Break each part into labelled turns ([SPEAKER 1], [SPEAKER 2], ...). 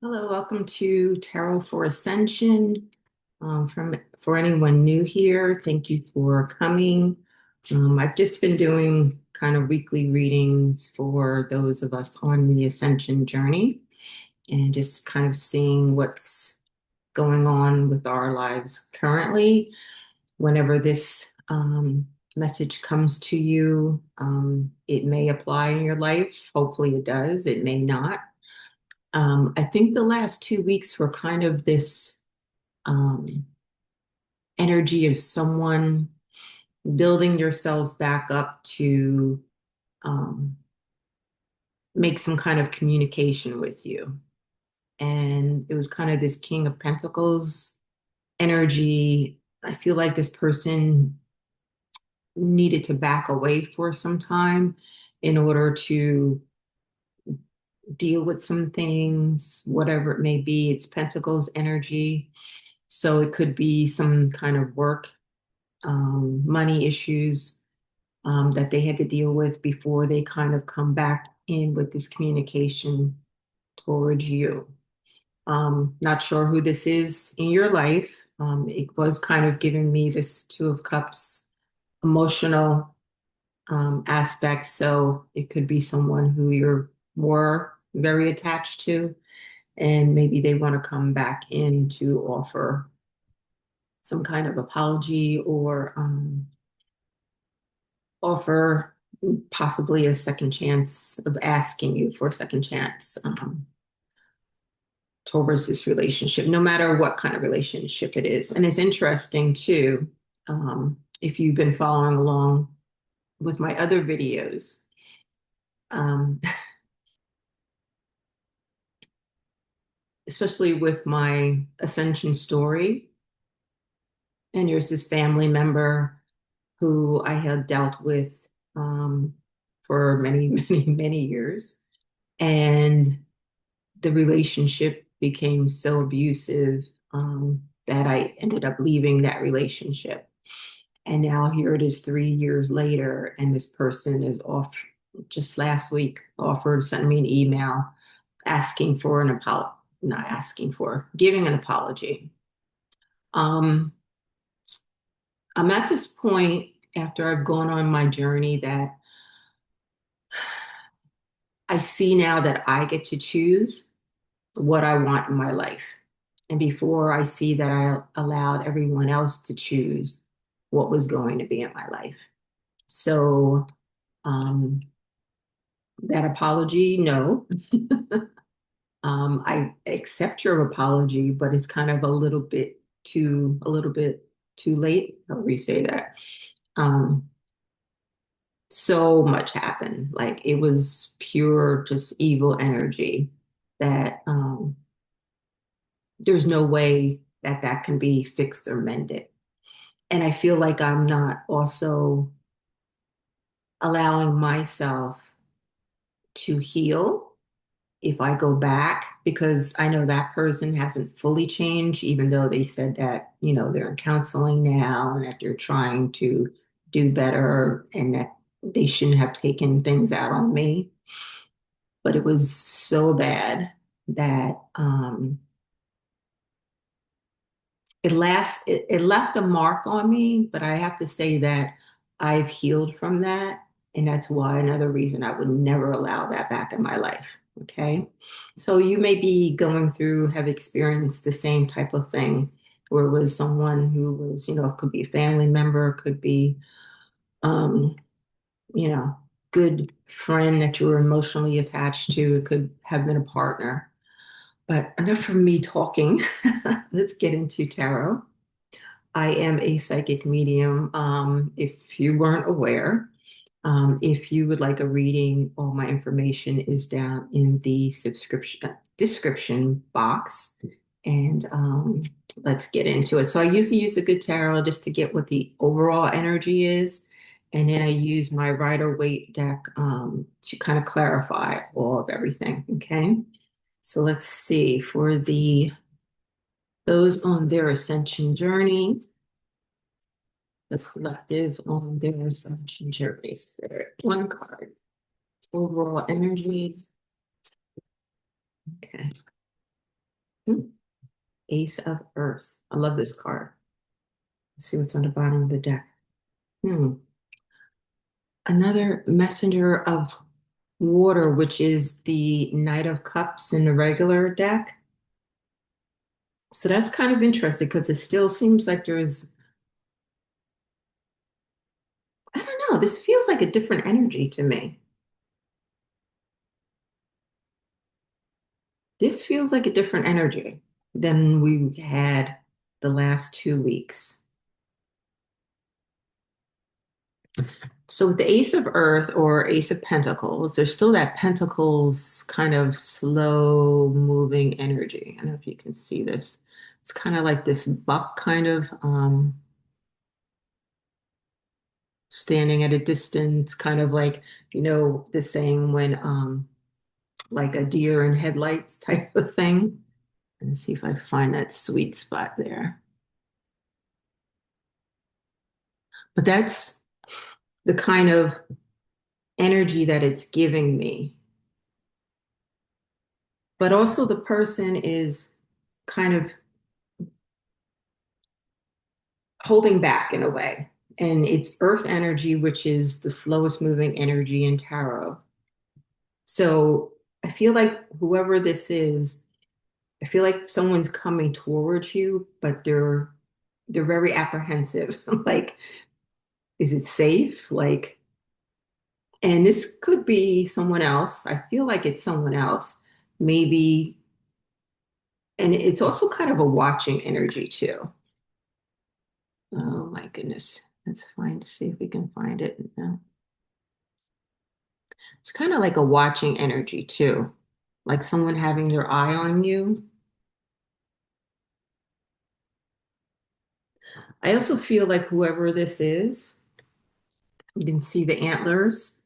[SPEAKER 1] Hello, welcome to Tarot for Ascension. For anyone new here, thank you for coming. I've just been doing kind of weekly readings for those of us on the Ascension journey and just kind of seeing what's going on with our lives currently. Whenever this message comes to you, it may apply in your life. Hopefully it does. It may not. I think the last 2 weeks were kind of this um, energy of someone building yourselves back up to um, make some kind of communication with you. And it was kind of this King of Pentacles energy. I feel like this person needed to back away for some time in order to deal with some things, whatever it may be. It's Pentacles energy. So it could be some kind of work, money issues that they had to deal with before they kind of come back in with this communication towards you. Not sure who this is in your life. It was kind of giving me this Two of Cups emotional aspect. So it could be someone who you're more very attached to, and maybe they want to come back in to offer some kind of apology or offer possibly a second chance of asking you for a second chance towards this relationship, no matter what kind of relationship it is. And it's interesting too, if you've been following along with my other videos, um, especially with my ascension story. And there's this family member who I had dealt with for many, many, many years. And the relationship became so abusive that I ended up leaving that relationship. And now here it is 3 years later, and this person is off just last week, offered, sent me an email asking for an apology, not asking for, giving an apology. Um, I'm at this point after I've gone on my journey that I see now that I get to choose what I want in my life. And before I see that I allowed everyone else to choose what was going to be in my life. So um, that apology, no. I accept your apology, but it's kind of a little bit too late. However you say that. Um, so much happened. Like it was pure, just evil energy that there's no way that that can be fixed or mended. And I feel like I'm not also allowing myself to heal if I go back, because I know that person hasn't fully changed, even though they said that, they're in counseling now and that they're trying to do better and that they shouldn't have taken things out on me. But it was so bad that it left a mark on me, but I have to say that I've healed from that. And that's why another reason I would never allow that back in my life. Okay. So you may be going through, have experienced the same type of thing where it was someone who was, it could be a family member, could be, um, you know, good friend that you were emotionally attached to. It could have been a partner. But enough from me talking. Let's get into tarot. I am a psychic medium. If you weren't aware, if you would like a reading, all my information is down in the subscription description box. And let's get into it. So I usually use the good tarot just to get what the overall energy is. And then I use my Rider-Waite deck to kind of clarify all of everything. Okay. So let's see for those on their ascension journey, the collective on their ascension journey. Spirit, one card. Overall energies. Okay. Hmm. Ace of Earth. I love this card. Let's see what's on the bottom of the deck. Hmm. Another messenger of water, which is the Knight of Cups in the regular deck. So that's kind of interesting because it still seems like I don't know, this feels like a different energy to me. This feels like a different energy than we had the last 2 weeks. So with the Ace of Earth or Ace of Pentacles, there's still that Pentacles kind of slow moving energy. I don't know if you can see this. It's kind of like this buck kind of standing at a distance, kind of like, the saying when like a deer in headlights type of thing. Let's see if I find that sweet spot there. But that's the kind of energy that it's giving me. But also the person is kind of holding back in a way. And it's earth energy, which is the slowest moving energy in tarot. So I feel like whoever this is, I feel like someone's coming towards you, but they're very apprehensive. Like, is it safe? Like, and this could be someone else. I feel like it's someone else. Maybe, and it's also kind of a watching energy too. Oh my goodness. Let's find see if we can find it. No. It's kind of like a watching energy too. Like someone having their eye on you. I also feel like whoever this is, you can see the antlers.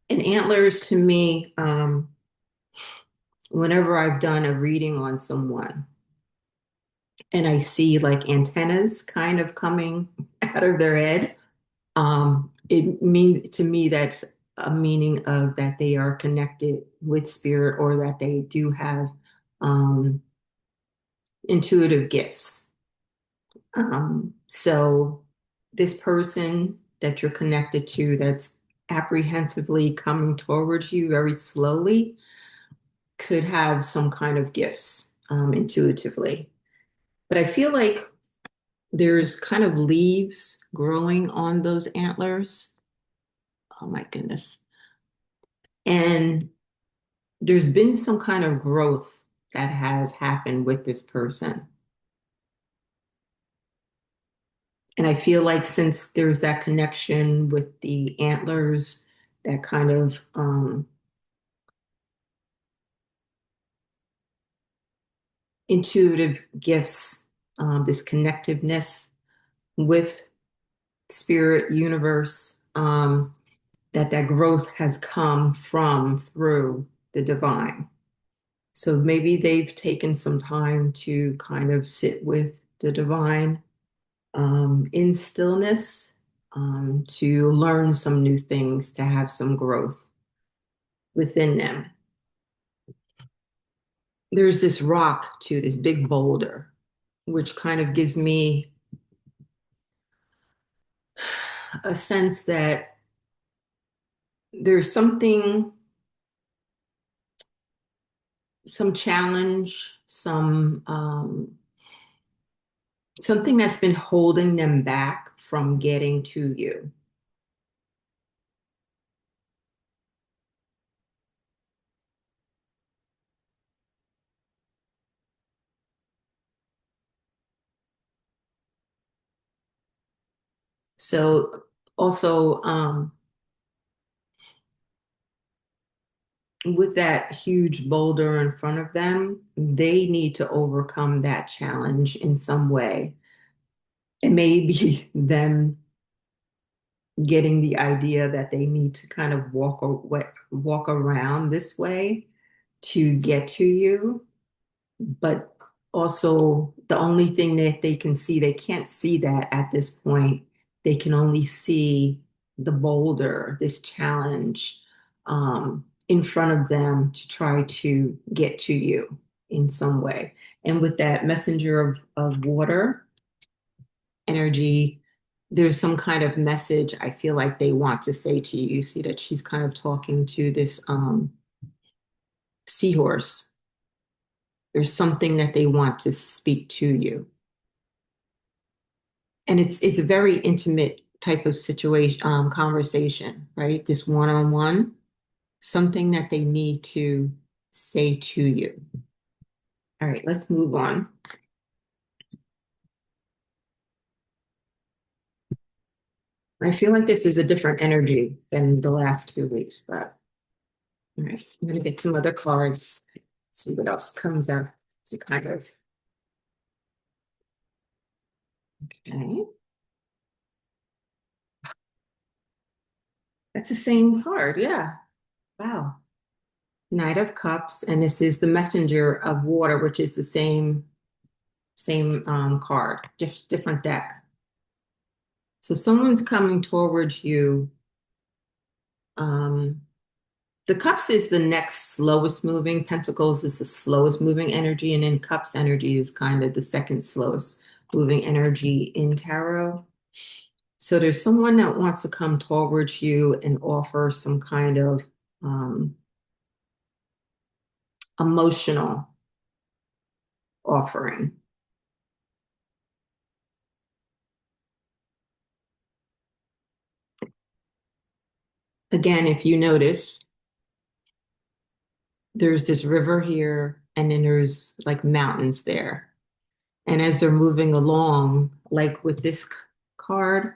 [SPEAKER 1] And antlers to me, whenever I've done a reading on someone and I see like antennas kind of coming out of their head, it means to me that's a meaning of that they are connected with spirit or that they do have um, intuitive gifts. So this person that you're connected to that's apprehensively coming towards you very slowly could have some kind of gifts intuitively. But I feel like there's kind of leaves growing on those antlers. Oh my goodness. And there's been some kind of growth that has happened with this person. And I feel like since there's that connection with the antlers, that kind of intuitive gifts, this connectiveness with spirit, universe, that growth has come from through the divine. So maybe they've taken some time to kind of sit with the divine in stillness to learn some new things, to have some growth within them. There's this rock too, this big boulder, which kind of gives me a sense that there's something, some challenge, something that's been holding them back from getting to you. So also with that huge boulder in front of them, they need to overcome that challenge in some way. It may be them getting the idea that they need to kind of walk around this way to get to you, but also the only thing that they can see, they can't see that at this point. They can only see the boulder, this challenge, in front of them to try to get to you in some way. And with that messenger of water energy, there's some kind of message I feel like they want to say to you. You see that she's kind of talking to this seahorse. There's something that they want to speak to you. And it's a very intimate type of situation, conversation, right? This one-on-one, something that they need to say to you. All right, let's move on. I feel like this is a different energy than the last 2 weeks, but all right, I'm gonna get some other cards, see what else comes up. To kind of, okay. That's the same card, yeah. Wow. Knight of Cups, and this is the Messenger of Water, which is the same card, just different deck. So someone's coming towards you. Um, the Cups is the next slowest moving. Pentacles is the slowest moving energy, and then Cups energy is kind of the second slowest moving energy in tarot. So there's someone that wants to come towards you and offer some kind of emotional offering. Again, if you notice, there's this river here, and then there's like mountains there. And as they're moving along, like with this card,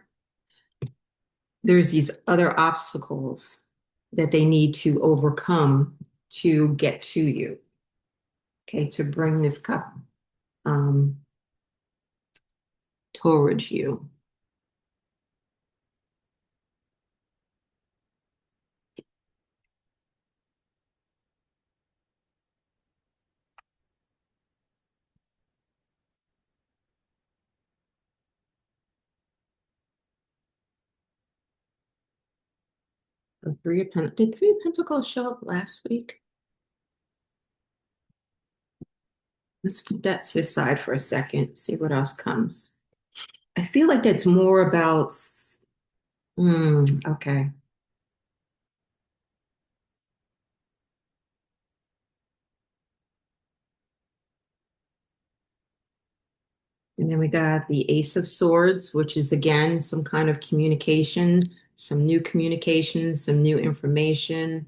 [SPEAKER 1] there's these other obstacles that they need to overcome to get to you, okay, to bring this cup um, towards you. Did Three of Pentacles show up last week? Let's put that to the side for a second, see what else comes. I feel like that's more about, okay. And then we got the Ace of Swords, which is again some kind of communication, some new communication, some new information.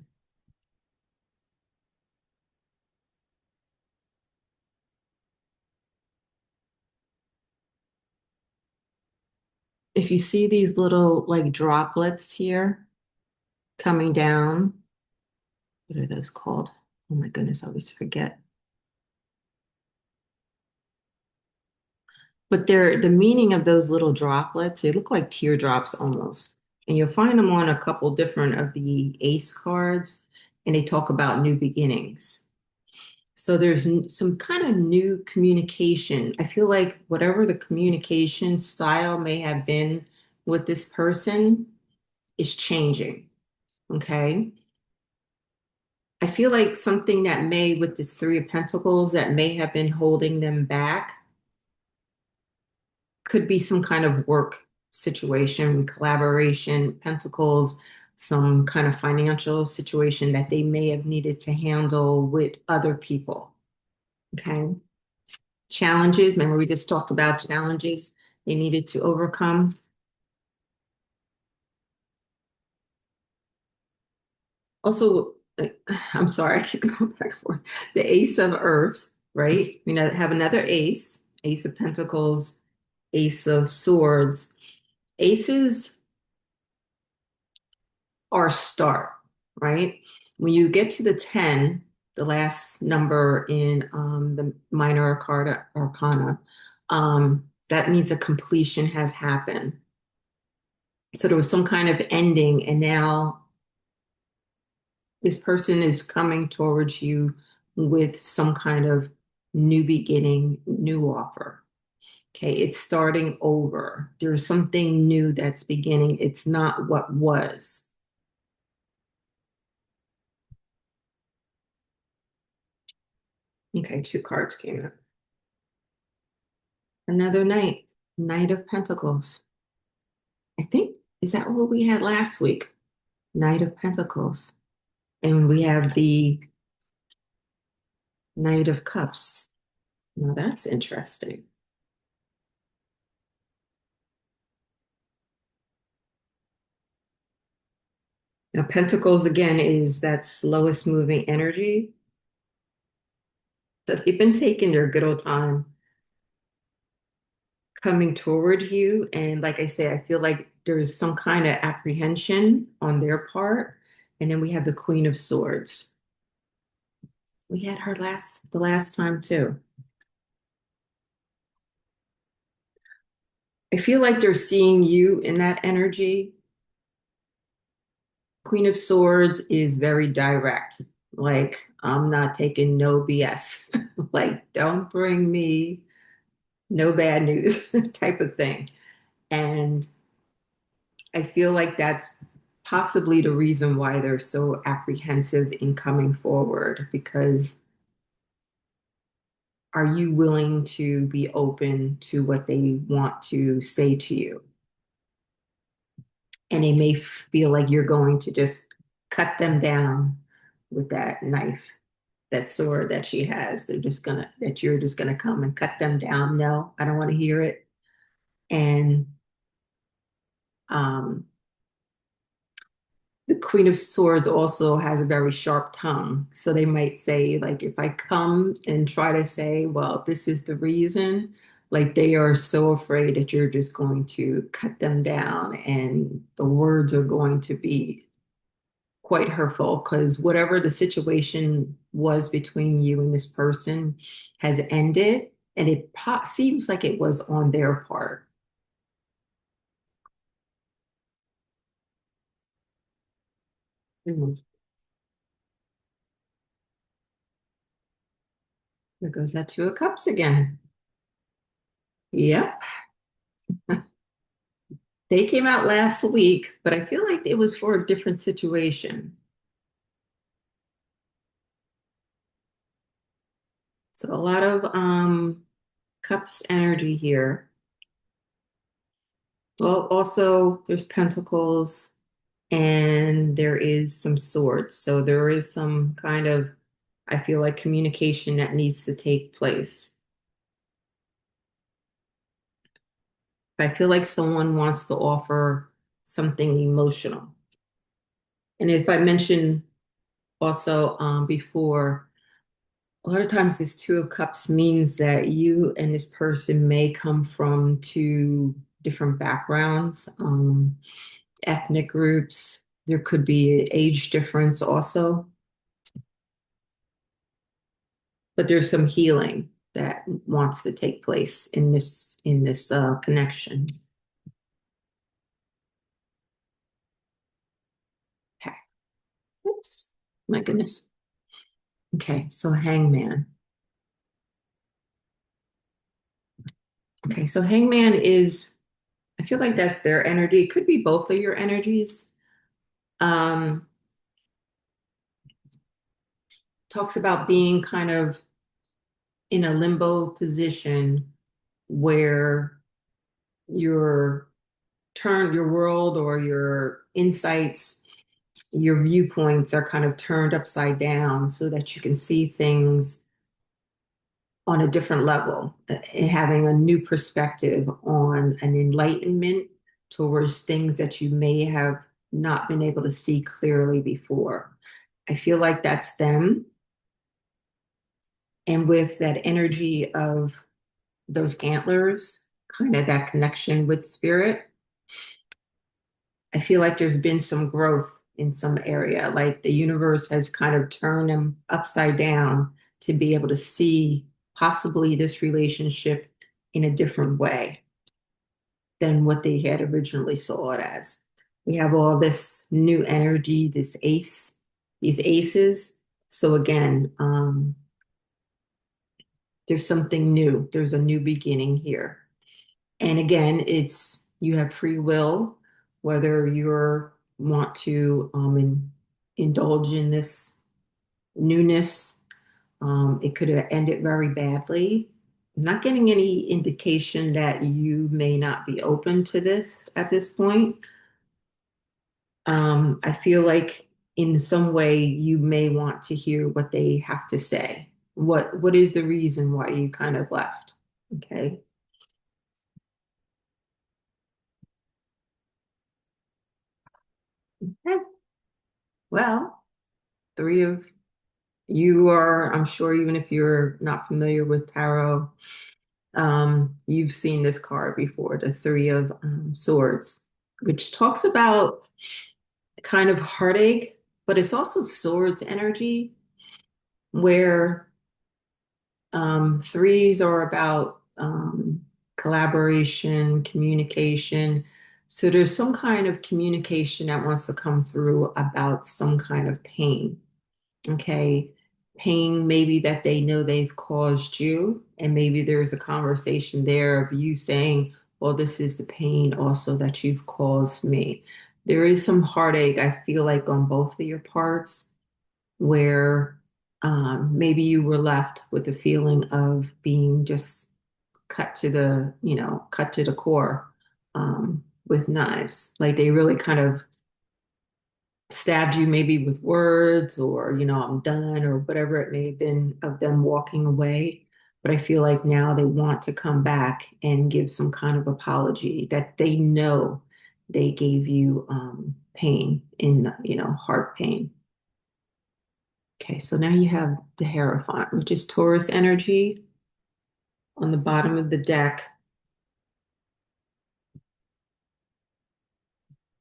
[SPEAKER 1] If you see these little like droplets here coming down, what are those called? Oh my goodness, I always forget. But they're the meaning of those little droplets, they look like teardrops almost. And you'll find them on a couple different of the ace cards, and they talk about new beginnings. So there's some kind of new communication. I feel like whatever the communication style may have been with this person is changing. Okay. I feel like something that may, with this Three of Pentacles, that may have been holding them back could be some kind of work situation, collaboration, Pentacles, some kind of financial situation that they may have needed to handle with other people. Okay. Challenges. Remember, we just talked about challenges they needed to overcome. Also, I'm sorry, I keep going back and forth. The Ace of Earth, right? You know, have another ace, Ace of Pentacles, Ace of Swords. Aces are start, right? When you get to the 10, the last number in the minor arcana, that means a completion has happened. So there was some kind of ending, and now this person is coming towards you with some kind of new beginning, new offer. Okay, it's starting over. There's something new that's beginning. It's not what was. Okay, two cards came out. Another knight, Knight of Pentacles. I think, is that what we had last week? Knight of Pentacles. And we have the Knight of Cups. Now that's interesting. Now, Pentacles again is that slowest moving energy. So they've been taking their good old time coming toward you. And like I say, I feel like there is some kind of apprehension on their part. And then we have the Queen of Swords. We had her the last time too. I feel like they're seeing you in that energy. Queen of Swords is very direct. Like, I'm not taking no BS. Like, don't bring me no bad news type of thing. And I feel like that's possibly the reason why they're so apprehensive in coming forward, because are you willing to be open to what they want to say to you? And they may feel like you're going to just cut them down with that knife, that sword that she has. That you're just gonna come and cut them down. No, I don't want to hear it. And um, the Queen of Swords also has a very sharp tongue. So they might say, like, if I come and try to say, well, this is the reason, like they are so afraid that you're just going to cut them down and the words are going to be quite hurtful, because whatever the situation was between you and this person has ended, and it seems like it was on their part. Mhm. There goes that Two of Cups again. Yep. They came out last week, but I feel like it was for a different situation. So a lot of cups energy here. Well, also there's pentacles and there is some swords. So there is some kind of, I feel like, communication that needs to take place. I feel like someone wants to offer something emotional. And if I mentioned also before, a lot of times this Two of Cups means that you and this person may come from two different backgrounds, ethnic groups. There could be age difference also, but there's some healing that wants to take place in this connection. Okay. Oops, my goodness. Okay, so Hangman. Okay, so Hangman is, I feel like that's their energy. It could be both of your energies. Um, Talks about being kind of in a limbo position where your your world or your insights, your viewpoints are kind of turned upside down so that you can see things on a different level, and having a new perspective on an enlightenment towards things that you may have not been able to see clearly before. I feel like that's them. And with that energy of those antlers, kind of that connection with spirit, I feel like there's been some growth in some area. Like the universe has kind of turned them upside down to be able to see possibly this relationship in a different way than what they had originally saw it as. We have all this new energy, these aces. So again, there's something new. There's a new beginning here. And again, it's you have free will, whether you want to indulge in this newness, It could have ended very badly. I'm not getting any indication that you may not be open to this at this point. I feel like in some way you may want to hear what they have to say. What is the reason why you kind of left? Okay. Okay. Well, three of you are, I'm sure, even if you're not familiar with tarot, you've seen this card before, the Three of Swords, which talks about kind of heartache, but it's also swords energy, where threes are about collaboration, communication. So there's some kind of communication that wants to come through about some kind of pain. Okay. Pain, maybe that they know they've caused you, and maybe there's a conversation there of you saying, well, this is the pain also that you've caused me. There is some heartache, I feel like, on both of your parts, where maybe you were left with the feeling of being just cut to the, cut to the core with knives. Like they really kind of stabbed you maybe with words or, I'm done or whatever it may have been of them walking away. But I feel like now they want to come back and give some kind of apology that they know they gave you pain in, heart pain. Okay, so now you have the Hierophant, which is Taurus energy on the bottom of the deck.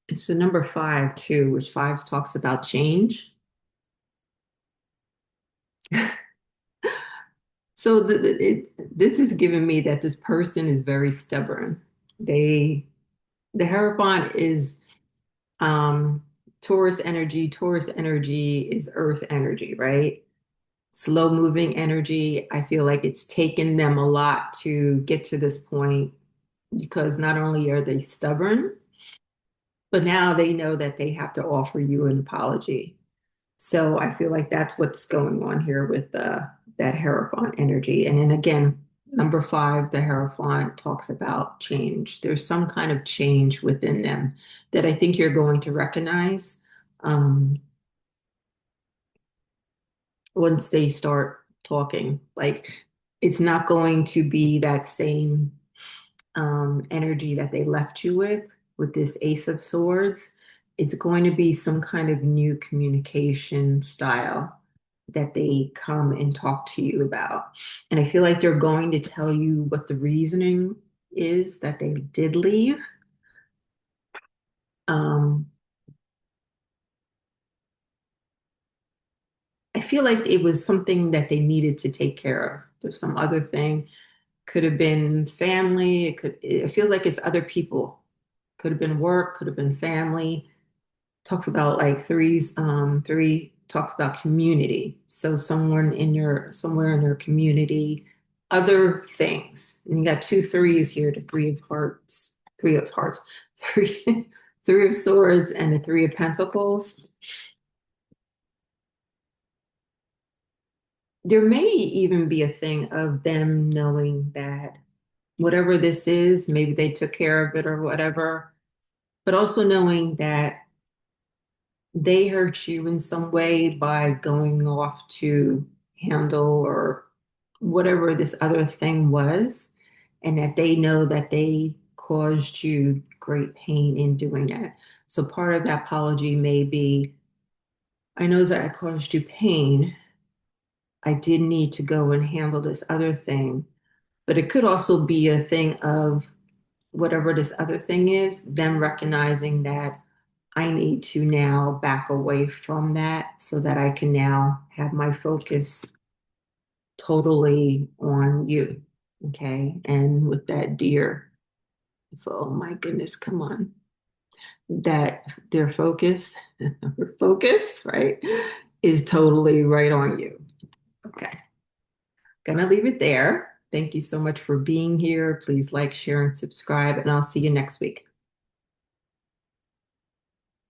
[SPEAKER 1] It's the number five, too, which fives talks about change. So this is giving me that this person is very stubborn. The Hierophant is um, Taurus energy. Taurus energy is earth energy, right? Slow moving energy. I feel like it's taken them a lot to get to this point because not only are they stubborn, but now they know that they have to offer you an apology. So I feel like that's what's going on here with that Hierophant energy. And then again, number five, the Hierophant talks about change. There's some kind of change within them that I think you're going to recognize once they start talking. Like it's not going to be that same energy that they left you with this Ace of Swords. It's going to be some kind of new communication style that they come and talk to you about. And I feel like they're going to tell you what the reasoning is that they did leave. Um, I feel like it was something that they needed to take care of. There's some other thing. Could have been family. It feels like it's other people. Could have been work, could have been family. Talks about like three talks about community. So somewhere in your community, other things. And you got two threes here, the three of hearts, three, three of swords, and the three of pentacles. There may even be a thing of them knowing that whatever this is, maybe they took care of it or whatever, but also knowing that they hurt you in some way by going off to handle or whatever this other thing was, and that they know that they caused you great pain in doing that. So part of that apology may be, I know that I caused you pain. I did need to go and handle this other thing, but it could also be a thing of whatever this other thing is, them recognizing that I need to now back away from that so that I can now have my focus totally on you. Okay. And with that deer, oh my goodness, come on. That their focus, right, is totally right on you. Okay. Gonna leave it there. Thank you so much for being here. Please like, share, and subscribe, and I'll see you next week.